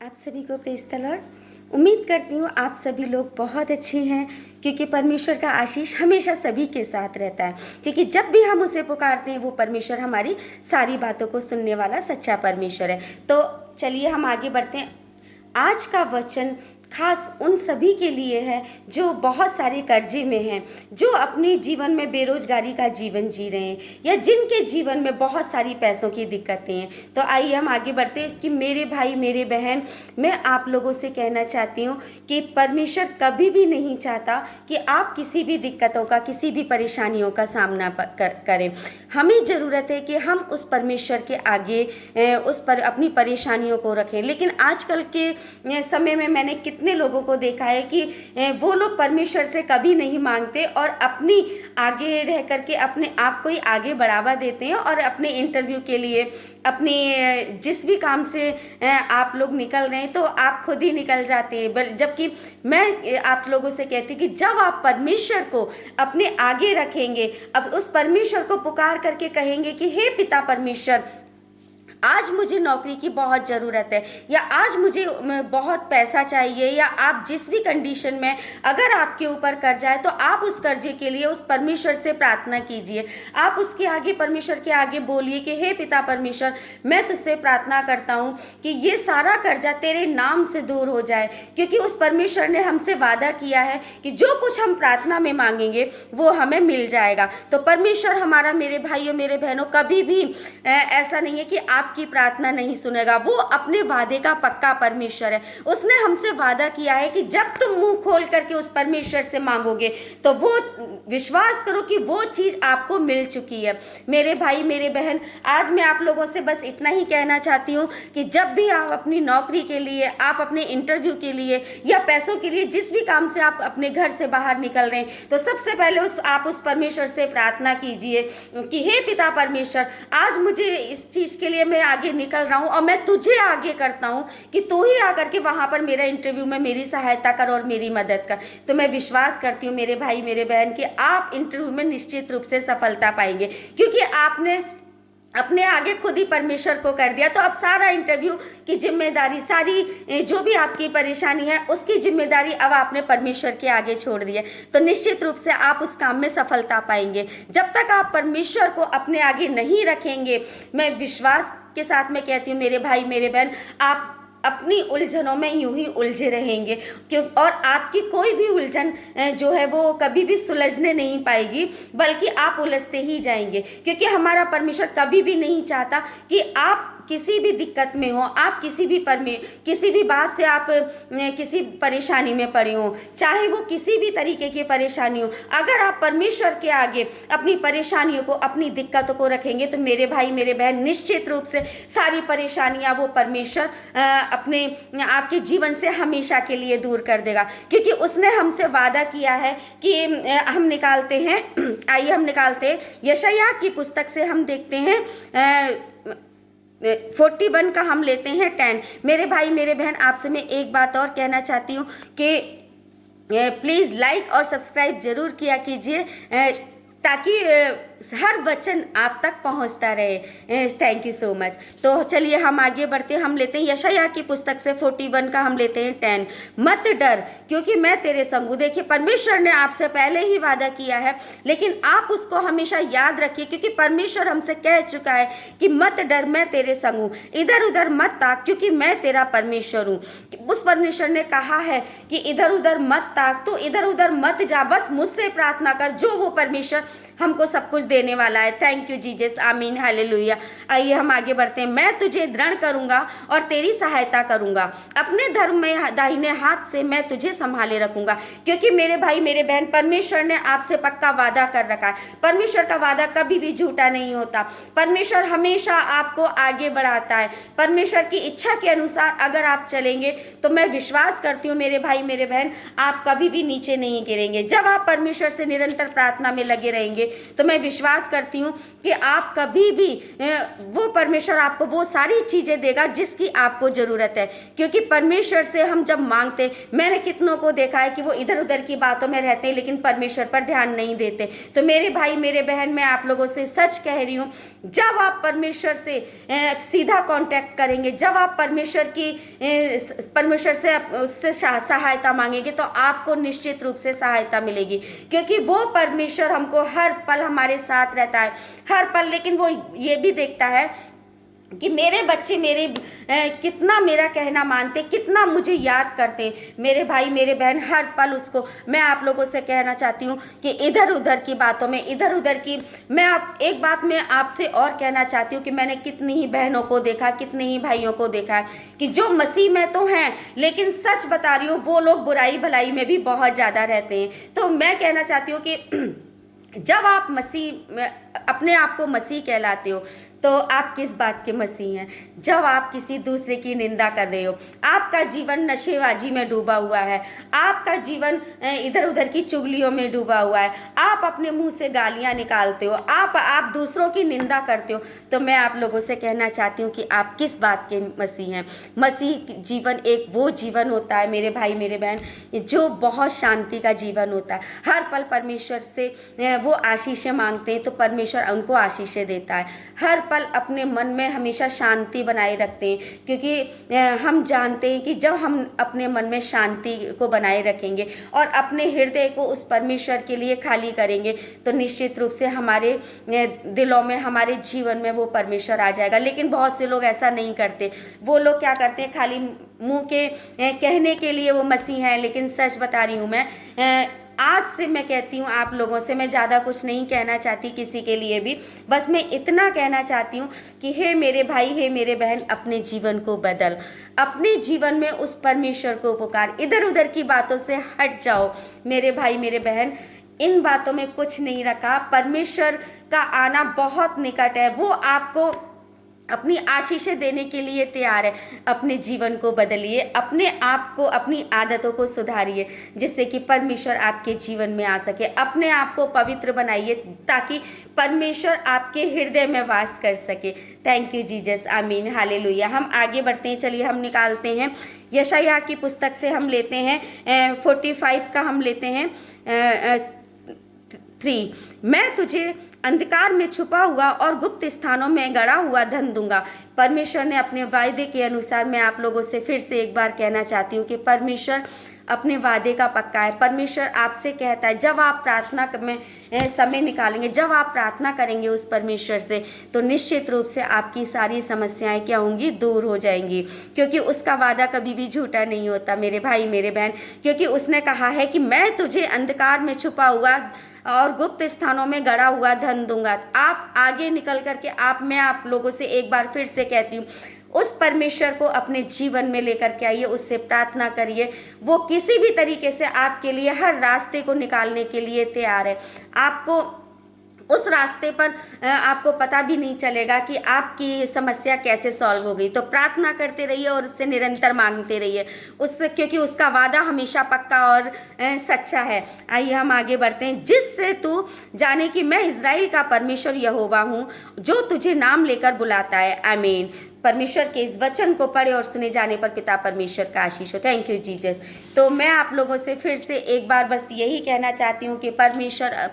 आप सभी को प्रेज़ द लॉर्ड। उम्मीद करती हूँ आप सभी लोग बहुत अच्छे हैं, क्योंकि परमेश्वर का आशीष हमेशा सभी के साथ रहता है। क्योंकि जब भी हम उसे पुकारते हैं वो परमेश्वर हमारी सारी बातों को सुनने वाला सच्चा परमेश्वर है। तो चलिए हम आगे बढ़ते हैं। आज का वचन खास उन सभी के लिए है जो बहुत सारे कर्जे में हैं, जो अपने जीवन में बेरोजगारी का जीवन जी रहे हैं, या जिनके जीवन में बहुत सारी पैसों की दिक्कतें हैं। तो आइए हम आगे बढ़ते हैं कि मेरे भाई मेरे बहन, मैं आप लोगों से कहना चाहती हूँ कि परमेश्वर कभी भी नहीं चाहता कि आप किसी भी दिक्कतों का, किसी भी परेशानियों का सामना करें। हमें ज़रूरत है कि हम उस परमेश्वर के आगे उस पर अपनी परेशानियों को रखें। लेकिन आजकल के समय में मैंने कितने लोगों को देखा है कि वो लोग परमेश्वर से कभी नहीं मांगते और अपनी आगे रह करके अपने आप को ही आगे बढ़ावा देते हैं, और अपने इंटरव्यू के लिए, अपने जिस भी काम से आप लोग निकल रहे हैं तो आप खुद ही निकल जाते हैं। जबकि मैं आप लोगों से कहती हूँ कि जब आप परमेश्वर को अपने आगे रखेंगे, अब उस परमेश्वर को पुकार करके कहेंगे कि हे पिता परमेश्वर, आज मुझे नौकरी की बहुत ज़रूरत है, या आज मुझे बहुत पैसा चाहिए, या आप जिस भी कंडीशन में अगर आपके ऊपर कर्जा है तो आप उस कर्जे के लिए उस परमेश्वर से प्रार्थना कीजिए। आप उसके आगे, परमेश्वर के आगे बोलिए कि हे पिता परमेश्वर, मैं तुझसे प्रार्थना करता हूँ कि ये सारा कर्जा तेरे नाम से दूर हो जाए, क्योंकि उस परमेश्वर ने हमसे वादा किया है कि जो कुछ हम प्रार्थना में मांगेंगे वो हमें मिल जाएगा। तो परमेश्वर हमारा, मेरे भाइयों मेरे बहनों, कभी भी ऐसा नहीं है कि आपकी प्रार्थना नहीं सुनेगा। वो अपने वादे का पक्का परमेश्वर है। उसने हमसे वादा किया है कि जब तुम मुंह खोल करके उस परमेश्वर से मांगोगे तो वो, विश्वास करो कि वो चीज़ आपको मिल चुकी है। मेरे भाई मेरे बहन, आज मैं आप लोगों से बस इतना ही कहना चाहती हूँ कि जब भी आप अपनी नौकरी के लिए, आप अपने इंटरव्यू के लिए, या पैसों के लिए, जिस भी काम से आप अपने घर से बाहर निकल रहे हैं, तो सबसे पहले आप उस परमेश्वर से प्रार्थना कीजिए कि हे पिता परमेश्वर, आज मुझे इस चीज़ के लिए मैं आगे निकल रहा हूँ और मैं तुझे आगे करता हूँ कि तू ही आकर के वहाँ पर मेरा इंटरव्यू में मेरी सहायता कर और मेरी मदद कर। तो मैं विश्वास करती हूँ मेरे भाई मेरे बहन कि आप इंटरव्यू में निश्चित रूप से सफलता पाएंगे, क्योंकि आपने अपने आगे खुद ही परमेश्वर को कर दिया। तो अब सारा इंटरव्यू की जिम्मेदारी, सारी जो भी आपकी परेशानी है उसकी जिम्मेदारी अब आपने परमेश्वर के आगे छोड़ दी है। तो निश्चित रूप से आप उस काम में सफलता पाएंगे। जब तक आप परमेश्वर को अपने आगे नहीं रखेंगे, मैं विश्वास के साथ में कहती हूँ मेरे भाई मेरे बहन, आप अपनी उलझनों में यूं ही उलझे रहेंगे, क्यों, और आपकी कोई भी उलझन जो है वो कभी भी सुलझने नहीं पाएगी, बल्कि आप उलझते ही जाएंगे। क्योंकि हमारा परमेश्वर कभी भी नहीं चाहता कि आप किसी भी दिक्कत में हो, आप किसी भी बात से आप किसी परेशानी में पड़े हो, चाहे वो किसी भी तरीके की परेशानी हो। अगर आप परमेश्वर के आगे अपनी परेशानियों को, अपनी दिक्कतों को रखेंगे तो मेरे भाई मेरे बहन, निश्चित रूप से सारी परेशानियां वो परमेश्वर अपने आपके जीवन से हमेशा के लिए दूर कर देगा, क्योंकि उसने हमसे वादा किया है कि हम निकालते हैं, आइए हम निकालते हैं यशायाह की पुस्तक से, हम देखते हैं 41 का हम लेते हैं 10। मेरे भाई मेरे बहन, आपसे मैं एक बात और कहना चाहती हूँ कि प्लीज़ लाइक और सब्सक्राइब ज़रूर किया कीजिए, ताकि हर वचन आप तक पहुंचता रहे। Thank you so much. तो चलिए हम आगे बढ़ते हैं। हम लेते हैं यशायाह की पुस्तक से 41 का हम लेते हैं 10। मत डर, क्योंकि मैं तेरे संग हूँ। देखिए, परमेश्वर ने आपसे पहले ही वादा किया है, लेकिन आप उसको हमेशा याद रखिए, क्योंकि परमेश्वर हमसे कह चुका है कि मत डर, मैं तेरे संग हूँ। इधर उधर मत ताक, क्योंकि मैं तेरा परमेश्वर हूँ। उस परमेश्वर ने कहा है कि इधर उधर मत ताक, तो इधर उधर मत जा, बस मुझसे प्रार्थना कर, जो वो परमेश्वर हमको सब कुछ देने वाला है। थैंक यू जीसस, आमीन, हालेलुया। आइए हम आगे बढ़ते हैं। मैं तुझे दृढ़ करूंगा और तेरी सहायता करूंगा, अपने धर्म में दाहिने हाथ से मैं तुझे संभाले रखूंगा। क्योंकि मेरे भाई मेरे बहन, परमेश्वर ने आपसे पक्का वादा कर रखा है। परमेश्वर का वादा कभी भी झूठा नहीं होता। परमेश्वर हमेशा आपको आगे बढ़ाता है। परमेश्वर की इच्छा के अनुसार अगर आप चलेंगे तो मैं विश्वास करती हूँ मेरे भाई मेरे बहन, आप कभी भी नीचे नहीं गिरेंगे। जब आप परमेश्वर से निरंतर प्रार्थना में लगे रहेंगे तो मैं विश्वास करती हूँ कि आप कभी भी वो परमेश्वर आपको वो सारी चीज़ें देगा जिसकी आपको ज़रूरत है। क्योंकि परमेश्वर से हम जब मांगते, मैंने कितनों को देखा है कि वो इधर उधर की बातों में रहते हैं लेकिन परमेश्वर पर ध्यान नहीं देते। तो मेरे भाई मेरे बहन, मैं आप लोगों से सच कह रही हूँ, जब आप परमेश्वर से सीधा कांटेक्ट करेंगे, जब आप परमेश्वर से उससे सहायता मांगेंगे तो आपको निश्चित रूप से सहायता मिलेगी। क्योंकि वो परमेश्वर हमको हर पल हमारे साथ रहता है, हर पल। लेकिन वो ये भी देखता है कि मेरे बच्चे कितना मेरा कहना मानते, कितना मुझे याद करते। मेरे भाई मेरे बहन, हर पल उसको मैं आप लोगों से कहना चाहती हूँ कि इधर उधर की बातों में, इधर उधर की एक बात मैं आपसे और कहना चाहती हूँ कि मैंने कितनी ही बहनों को देखा, कितने ही भाइयों को देखा है कि जो मसीह में तो हैं, लेकिन सच बता रही हूँ वो लोग बुराई भलाई में भी बहुत ज़्यादा रहते हैं। तो मैं कहना चाहती हूँ कि जब आप अपने आप को मसीह कहलाते हो तो आप किस बात के मसीह हैं? जब आप किसी दूसरे की निंदा कर रहे हो, आपका जीवन नशेबाजी में डूबा हुआ है, आपका जीवन इधर उधर की चुगलियों में डूबा हुआ है, आप अपने मुंह से गालियां निकालते हो, आप दूसरों की निंदा करते हो, तो मैं आप लोगों से कहना चाहती हूँ कि आप किस बात के मसीह हैं। मसीह जीवन एक वो जीवन होता है मेरे भाई मेरे बहन, जो बहुत शांति का जीवन होता है। हर पल परमेश्वर से वो आशीषें मांगते हैं तो परमेश्वर उनको आशीषें देता है। हर पल अपने मन में हमेशा शांति बनाए रखते हैं, क्योंकि हम जानते हैं कि जब हम अपने मन में शांति को बनाए रखेंगे और अपने हृदय को उस परमेश्वर के लिए खाली करेंगे तो निश्चित रूप से हमारे दिलों में, हमारे जीवन में वो परमेश्वर आ जाएगा। लेकिन बहुत से लोग ऐसा नहीं करते। वो लोग क्या करते हैं, खाली मुंह के कहने के लिए वो मसीह हैं, लेकिन सच बता रही हूँ मैं, आज से मैं कहती हूँ आप लोगों से, मैं ज़्यादा कुछ नहीं कहना चाहती किसी के लिए भी, बस मैं इतना कहना चाहती हूँ कि हे मेरे भाई, हे मेरे बहन, अपने जीवन को बदल, अपने जीवन में उस परमेश्वर को पुकार, इधर उधर की बातों से हट जाओ। मेरे भाई मेरे बहन, इन बातों में कुछ नहीं रखा। परमेश्वर का आना बहुत निकट है। वो आपको अपनी आशीषें देने के लिए तैयार है। अपने जीवन को बदलिए, अपने आप को, अपनी आदतों को सुधारिए, जिससे कि परमेश्वर आपके जीवन में आ सके। अपने आप को पवित्र बनाइए ताकि परमेश्वर आपके हृदय में वास कर सके। थैंक यू जीसस, आमीन, हालेलुया। हम आगे बढ़ते हैं, चलिए हम निकालते हैं यशायाह की पुस्तक से, हम लेते हैं 45 का, हम लेते हैं 3। मैं तुझे अंधकार में छुपा हुआ और गुप्त स्थानों में गड़ा हुआ धन दूंगा। परमेश्वर ने अपने वायदे के अनुसार, मैं आप लोगों से फिर से एक बार कहना चाहती हूँ कि परमेश्वर अपने वादे का पक्का है। परमेश्वर आपसे कहता है, जब आप प्रार्थना में समय निकालेंगे, जब आप प्रार्थना करेंगे उस परमेश्वर से, तो निश्चित रूप से आपकी सारी समस्याएं क्या होंगी, दूर हो जाएंगी। क्योंकि उसका वादा कभी भी झूठा नहीं होता मेरे भाई मेरे बहन। क्योंकि उसने कहा है कि मैं तुझे अंधकार में छुपा हुआ और गुप्त स्थानों में गड़ा हुआ धन दूंगा। आप आगे निकल करके मैं आप लोगों से एक बार फिर से कहती हूँ, उस परमेश्वर को अपने जीवन में लेकर के आइए, उससे प्रार्थना करिए। वो किसी भी तरीके से आपके लिए हर रास्ते को निकालने के लिए तैयार है। आपको उस रास्ते पर आपको पता भी नहीं चलेगा कि आपकी समस्या कैसे सॉल्व हो गई। तो प्रार्थना करते रहिए और उससे निरंतर मांगते रहिए उससे, क्योंकि उसका वादा हमेशा पक्का और सच्चा है। आइए हम आगे बढ़ते हैं। जिससे तू जाने कि मैं इज़राइल का परमेश्वर यहोवा हूँ, जो तुझे नाम लेकर बुलाता है। आमीन। परमेश्वर के इस वचन को पढ़े और सुने जाने पर पिता परमेश्वर का आशीष हो। Thank you Jesus. तो मैं आप लोगों से फिर से एक बार बस यही कहना चाहती हूँ कि परमेश्वर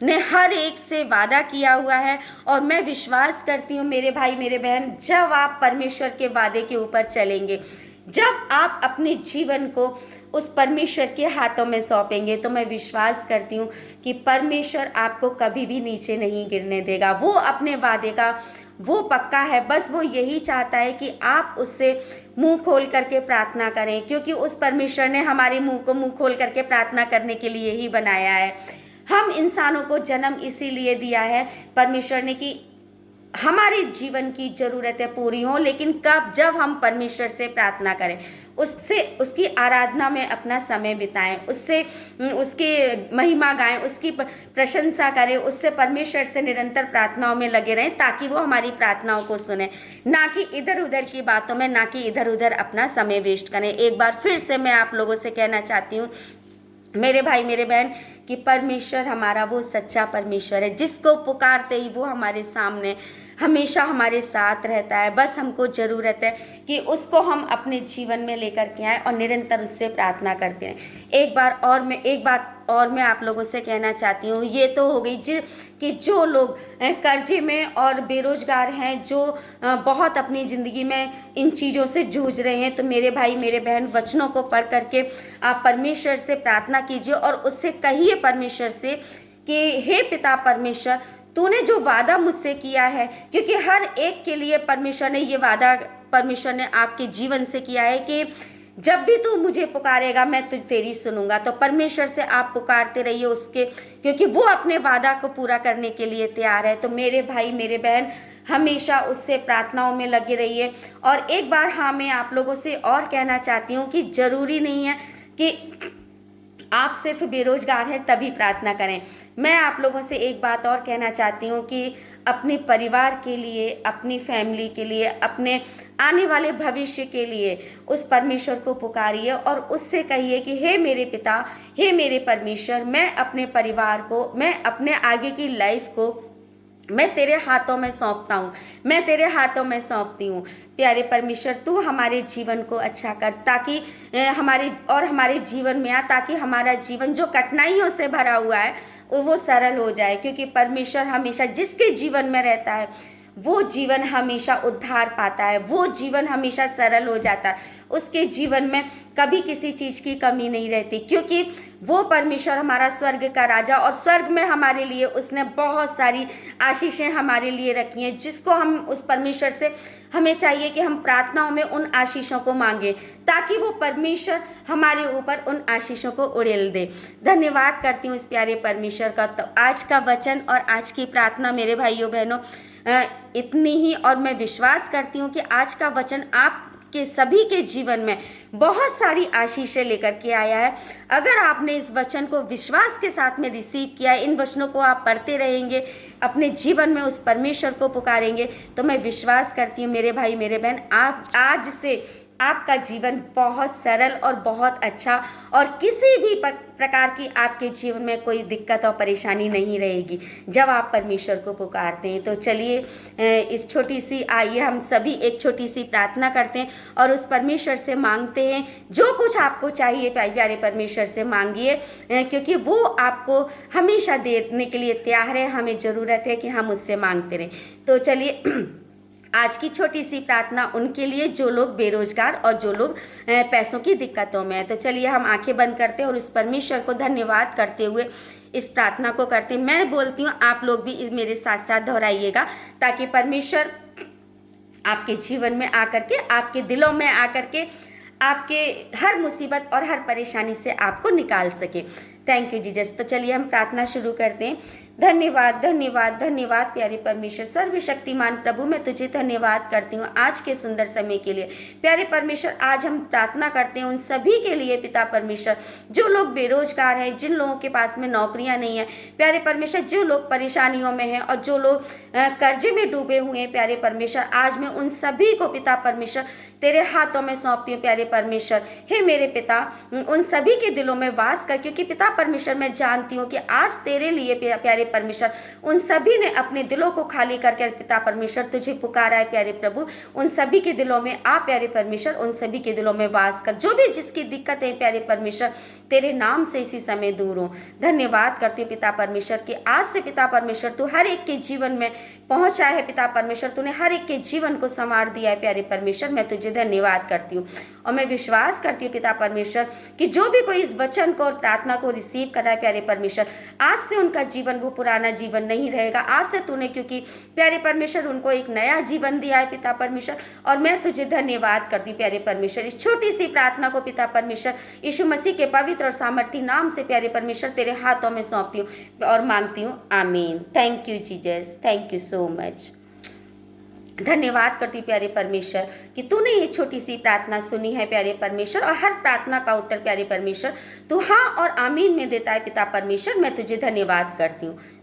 ने हर एक से वादा किया हुआ है, और मैं विश्वास करती हूँ मेरे भाई मेरे बहन, जब आप परमेश्वर के वादे के ऊपर चलेंगे, जब आप अपने जीवन को उस परमेश्वर के हाथों में सौंपेंगे, तो मैं विश्वास करती हूँ कि परमेश्वर आपको कभी भी नीचे नहीं गिरने देगा। वो अपने वादे का वो पक्का है। बस वो यही चाहता है कि आप उससे मुंह खोल करके प्रार्थना करें, क्योंकि उस परमेश्वर ने हमारे मुंह को मुंह खोल करके प्रार्थना करने के लिए ही बनाया है। हम इंसानों को जन्म इसीलिए दिया है परमेश्वर ने कि हमारे जीवन की ज़रूरतें पूरी हों, लेकिन कब, जब हम परमेश्वर से प्रार्थना करें, उससे उसकी आराधना में अपना समय बिताएं, उससे उसकी महिमा गाएं, उसकी प्रशंसा करें, उससे परमेश्वर से निरंतर प्रार्थनाओं में लगे रहें, ताकि वो हमारी प्रार्थनाओं को सुने, ना कि इधर उधर की बातों में, ना कि इधर उधर अपना समय वेस्ट करें। एक बार फिर से मैं आप लोगों से कहना चाहती हूँ मेरे भाई मेरे बहन, कि परमेश्वर हमारा वो सच्चा परमेश्वर है जिसको पुकारते ही वो हमारे सामने हमेशा हमारे साथ रहता है। बस हमको ज़रूरत है कि उसको हम अपने जीवन में लेकर के आएँ और निरंतर उससे प्रार्थना करते रहें। एक बात और मैं आप लोगों से कहना चाहती हूँ, ये तो हो गई कि जो लोग कर्जे में और बेरोजगार हैं, जो बहुत अपनी ज़िंदगी में इन चीज़ों से जूझ रहे हैं, तो मेरे भाई मेरे बहन, वचनों को पढ़ करके आप परमेश्वर से प्रार्थना कीजिए और उससे कहिए परमेश्वर से कि हे पिता परमेश्वर, तूने जो वादा मुझसे किया है, क्योंकि हर एक के लिए परमेश्वर ने ये वादा परमेश्वर ने आपके जीवन से किया है कि जब भी तू मुझे पुकारेगा मैं तेरी सुनूंगा। तो परमेश्वर से आप पुकारते रहिए उसके, क्योंकि वो अपने वादा को पूरा करने के लिए तैयार है। तो मेरे भाई मेरे बहन, हमेशा उससे प्रार्थनाओं में लगे रहिए। और एक बार हाँ, मैं आप लोगों से और कहना चाहती हूँ कि ज़रूरी नहीं है कि आप सिर्फ बेरोजगार हैं तभी प्रार्थना करें। मैं आप लोगों से एक बात और कहना चाहती हूँ कि अपने परिवार के लिए, अपनी फैमिली के लिए, अपने आने वाले भविष्य के लिए उस परमेश्वर को पुकारिए और उससे कहिए कि हे मेरे पिता, हे मेरे परमेश्वर, मैं अपने परिवार को, मैं अपने आगे की लाइफ को मैं तेरे हाथों में सौंपता हूँ, मैं तेरे हाथों में सौंपती हूँ। प्यारे परमेश्वर, तू हमारे जीवन को अच्छा कर, ताकि हमारे जीवन में आ, ताकि हमारा जीवन जो कठिनाइयों से भरा हुआ है वो सरल हो जाए। क्योंकि परमेश्वर हमेशा जिसके जीवन में रहता है वो जीवन हमेशा उद्धार पाता है, वो जीवन हमेशा सरल हो जाता है, उसके जीवन में कभी किसी चीज़ की कमी नहीं रहती। क्योंकि वो परमेश्वर हमारा स्वर्ग का राजा, और स्वर्ग में हमारे लिए उसने बहुत सारी आशीषें हमारे लिए रखी हैं, जिसको हम उस परमेश्वर से हमें चाहिए कि हम प्रार्थनाओं में उन आशीषों को मांगें, ताकि वो परमेश्वर हमारे ऊपर उन आशीषों को उड़ेल दे। धन्यवाद करती हूँ इस प्यारे परमेश्वर का। तो आज का वचन और आज की प्रार्थना मेरे भाइयों बहनों इतनी ही, और मैं विश्वास करती हूँ कि आज का वचन आपके सभी के जीवन में बहुत सारी आशीषें लेकर के आया है। अगर आपने इस वचन को विश्वास के साथ में रिसीव किया है, इन वचनों को आप पढ़ते रहेंगे, अपने जीवन में उस परमेश्वर को पुकारेंगे, तो मैं विश्वास करती हूँ मेरे भाई मेरे बहन, आप आज से आपका जीवन बहुत सरल और बहुत अच्छा, और किसी भी प्रकार की आपके जीवन में कोई दिक्कत और परेशानी नहीं रहेगी जब आप परमेश्वर को पुकारते हैं। तो चलिए इस छोटी सी, आइए हम सभी एक छोटी सी प्रार्थना करते हैं और उस परमेश्वर से मांगते हैं जो कुछ आपको चाहिए। प्यारे परमेश्वर से मांगिए, क्योंकि वो आपको हमेशा देने के लिए तैयार है। हमें ज़रूरत है कि हम उससे मांगते रहें। तो चलिए आज की छोटी सी प्रार्थना उनके लिए जो लोग बेरोजगार और जो लोग पैसों की दिक्कतों में हैं। तो चलिए हम आंखें बंद करते हैं और उस परमेश्वर को धन्यवाद करते हुए इस प्रार्थना को करते हैं। मैं बोलती हूँ, आप लोग भी मेरे साथ साथ दोहराइएगा, ताकि परमेश्वर आपके जीवन में आकर के, आपके दिलों में आकर के, आपके हर मुसीबत और हर परेशानी से आपको निकाल सके। Thank you Jesus. तो चलिए हम प्रार्थना शुरू करते हैं। धन्यवाद धन्यवाद धन्यवाद प्यारे परमेश्वर, सर्वशक्तिमान प्रभु, मैं तुझे धन्यवाद करती हूँ आज के सुंदर समय के लिए। प्यारे परमेश्वर, आज हम प्रार्थना करते हैं उन सभी के लिए पिता परमेश्वर जो लोग बेरोजगार हैं, जिन लोगों के पास में नौकरियां नहीं है। प्यारे परमेश्वर, जो लोग परेशानियों में हैं और जो लोग कर्जे में डूबे हुए हैं, प्यारे परमेश्वर, आज मैं उन सभी को पिता परमेश्वर तेरे हाथों में सौंपती हूँ। प्यारे परमेश्वर, हे मेरे पिता, उन सभी के दिलों में वास कर, क्योंकि पिता परमेश्वर मैं जानती हूँ कि आज तेरे लिए प्यारे परमेश्वर उन सभी ने अपने दिलों को खाली करके पिता परमेश्वर तुझे पुकारा है। प्यारे प्रभु, उन सभी के दिलों में आ प्यारे परमेश्वर, उन सभी के दिलों में वास कर। जो भी जिसकी दिक्कत है प्यारे परमेश्वर, तेरे नाम से इसी समय दूर हो। धन्यवाद करती हूँ पिता परमेश्वर कि आज से पिता परमेश्वर तू हर एक के जीवन में पहुंचा है। पिता परमेश्वर, तूने हर एक के जीवन को संवार दिया है। प्यारे परमेश्वर, मैं तुझे धन्यवाद करती हूँ और मैं विश्वास करती हूँ पिता परमेश्वर कि जो भी कोई इस वचन को और प्रार्थना को रिसीव कर रहा है प्यारे परमेश्वर, आज से उनका जीवन वो पुराना जीवन नहीं रहेगा। आज से तूने, क्योंकि प्यारे परमेश्वर, उनको एक नया जीवन दिया है पिता परमेश्वर, और मैं तुझे धन्यवाद करती हूँ प्यारे परमेश्वर। इस छोटी सी प्रार्थना को पिता परमेश्वर यीशु मसीह के पवित्र और सामर्थी नाम से प्यारे परमेश्वर तेरे हाथों में सौंपती हूँ और मांगती हूँ, आमीन। Thank you Jesus, thank you so much. धन्यवाद करती हूँ प्यारे परमेश्वर कि तूने ये छोटी सी प्रार्थना सुनी है प्यारे परमेश्वर, और हर प्रार्थना का उत्तर प्यारे परमेश्वर तू हाँ और आमीन में देता है पिता परमेश्वर। मैं तुझे धन्यवाद करती हूँ।